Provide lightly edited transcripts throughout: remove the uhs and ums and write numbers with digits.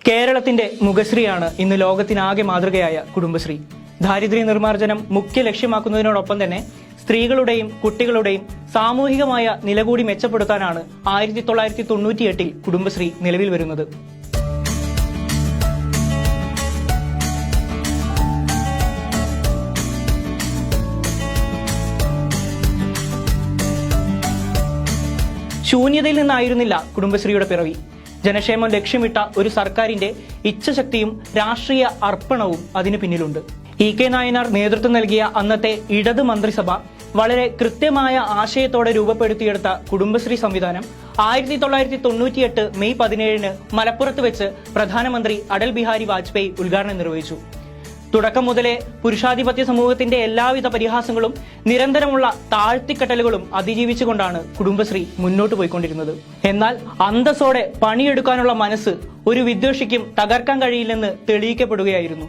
കേരളത്തിന്റെ മുഖശ്രീയാണ് ഇന്ന് ലോകത്തിനാകെ മാതൃകയായ കുടുംബശ്രീ. ദാരിദ്ര്യ നിർമ്മാർജ്ജനം മുഖ്യ ലക്ഷ്യമാക്കുന്നതിനോടൊപ്പം തന്നെ സ്ത്രീകളുടെയും കുട്ടികളുടെയും സാമൂഹികമായ നില കൂടി മെച്ചപ്പെടുത്താനാണ് 1998 കുടുംബശ്രീ നിലവിൽ വരുന്നത്. ശൂന്യതയിൽ നിന്നായിരുന്നില്ല കുടുംബശ്രീയുടെ പിറവി. ജനക്ഷേമം ലക്ഷ്യമിട്ട ഒരു സർക്കാരിന്റെ ഇച്ഛശക്തിയും രാഷ്ട്രീയ അർപ്പണവും അതിന് പിന്നിലുണ്ട്. ഇ.കെ. നായനാർ നേതൃത്വം നൽകിയ അന്നത്തെ ഇടത് മന്ത്രിസഭ വളരെ കൃത്യമായ ആശയത്തോടെ രൂപപ്പെടുത്തിയെടുത്ത കുടുംബശ്രീ സംവിധാനം 1998 മെയ് 17 മലപ്പുറത്ത് വെച്ച് പ്രധാനമന്ത്രി അടൽ ബിഹാരി വാജ്പേയി ഉദ്ഘാടനം നിർവഹിച്ചു. തുടക്കം മുതലേ പുരുഷാധിപത്യ സമൂഹത്തിന്റെ എല്ലാവിധ പരിഹാസങ്ങളും നിരന്തരമുള്ള താഴ്ത്തിക്കെട്ടലുകളും അതിജീവിച്ചുകൊണ്ടാണ് കുടുംബശ്രീ മുന്നോട്ട് പോയിക്കൊണ്ടിരുന്നത്. എന്നാൽ അന്തസ്സോടെ പണിയെടുക്കാനുള്ള മനസ്സ് ഒരു വിദ്വേഷിക്കും തകർക്കാൻ കഴിയില്ലെന്ന് തെളിയിക്കപ്പെടുകയായിരുന്നു.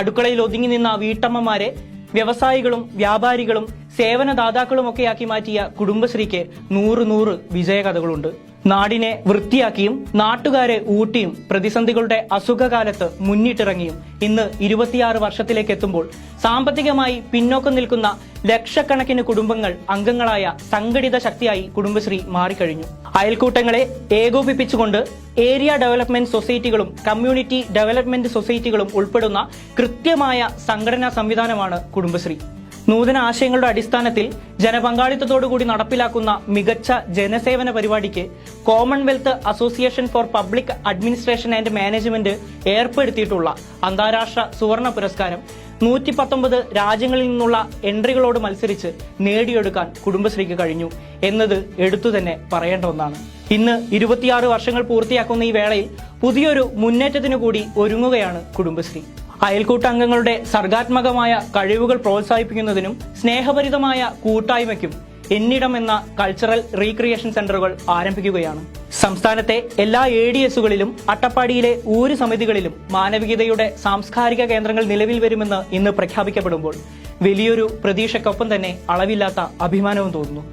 അടുക്കളയിൽ ഒതുങ്ങി നിന്ന വീട്ടമ്മമാരെ വ്യവസായികളും വ്യാപാരികളും സേവനദാതാക്കളുമൊക്കെയാക്കി മാറ്റിയ കുടുംബശ്രീക്ക് 100 വിജയകഥകളുണ്ട്. നാടിനെ വൃത്തിയാക്കിയും നാട്ടുകാരെ ഊട്ടിയും പ്രതിസന്ധികളുടെ അസുഖകാലത്ത് മുന്നിട്ടിറങ്ങിയും ഇന്ന് 26 വർഷത്തിലേക്ക് എത്തുമ്പോൾ സാമ്പത്തികമായി പിന്നോക്കം നിൽക്കുന്ന ലക്ഷക്കണക്കിന് കുടുംബങ്ങൾ അംഗങ്ങളായ സംഘടിത ശക്തിയായി കുടുംബശ്രീ മാറിക്കഴിഞ്ഞു. അയൽക്കൂട്ടങ്ങളെ ഏകോപിപ്പിച്ചുകൊണ്ട് ഏരിയ ഡെവലപ്മെന്റ് സൊസൈറ്റികളും കമ്മ്യൂണിറ്റി ഡെവലപ്മെന്റ് സൊസൈറ്റികളും ഉൾപ്പെടുന്ന കൃത്യമായ സംഘടനാ സംവിധാനമാണ് കുടുംബശ്രീ. നൂതന ആശയങ്ങളുടെ അടിസ്ഥാനത്തിൽ ജനപങ്കാളിത്തത്തോടുകൂടി നടപ്പിലാക്കുന്ന മികച്ച ജനസേവന പരിപാടിക്ക് Commonwealth Association for Public Administration and Management ഏർപ്പെടുത്തിയിട്ടുള്ള അന്താരാഷ്ട്ര സുവർണ പുരസ്കാരം 119 രാജ്യങ്ങളിൽ നിന്നുള്ള എൻട്രികളോട് മത്സരിച്ച് നേടിയെടുക്കാൻ കുടുംബശ്രീക്ക് കഴിഞ്ഞു എന്നത് എടുത്തു തന്നെ പറയേണ്ട ഒന്നാണ്. ഇന്ന് 26 വർഷങ്ങൾ പൂർത്തിയാക്കുന്ന ഈ വേളയിൽ പുതിയൊരു മുന്നേറ്റത്തിനു കൂടി ഒരുങ്ങുകയാണ് കുടുംബശ്രീ. അയൽക്കൂട്ടാംഗങ്ങളുടെ സർഗാത്മകമായ കഴിവുകൾ പ്രോത്സാഹിപ്പിക്കുന്നതിനും സ്നേഹഭരിതമായ കൂട്ടായ്മയ്ക്കും എന്നിടം എന്ന കൾച്ചറൽ റീക്രിയേഷൻ സെന്ററുകൾ ആരംഭിക്കുകയാണ്. സംസ്ഥാനത്തെ എല്ലാ ADSകളിലും അട്ടപ്പാടിയിലെ ഊര് സമിതികളിലും മാനവികതയുടെ സാംസ്കാരിക കേന്ദ്രങ്ങൾ നിലവിൽ വരുമെന്ന് ഇന്ന് പ്രഖ്യാപിക്കപ്പെടുമ്പോൾ വലിയൊരു പ്രതീക്ഷയ്ക്കൊപ്പം തന്നെ അളവില്ലാത്ത അഭിമാനവും തോന്നുന്നു.